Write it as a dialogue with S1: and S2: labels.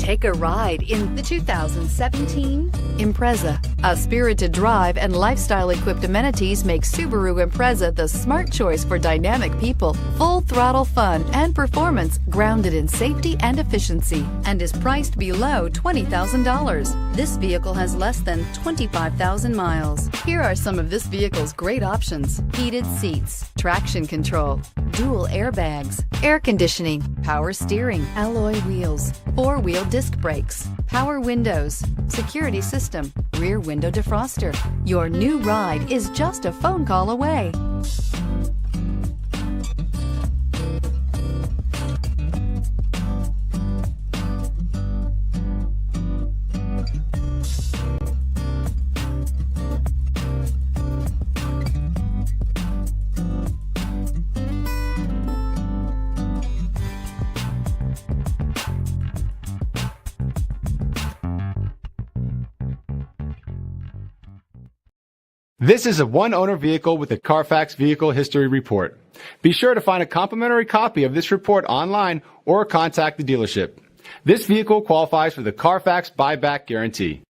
S1: Take a ride in the 2017 Impreza. A spirited drive and lifestyle-equipped amenities make Subaru Impreza the smart choice for dynamic people. Full throttle fun and performance grounded in safety and efficiency, and is priced below $20,000. This vehicle has less than 25,000 miles. Here are some of this vehicle's great options: heated seats, traction control, dual airbags, air conditioning, power steering, alloy wheels, four-wheel disc brakes, power windows, security system, rear window defroster. Your new ride is just a phone call away.
S2: This is a one-owner vehicle with a CARFAX Vehicle History Report. Be sure to find a complimentary copy of this report online or contact the dealership. This vehicle qualifies for the CARFAX Buyback Guarantee.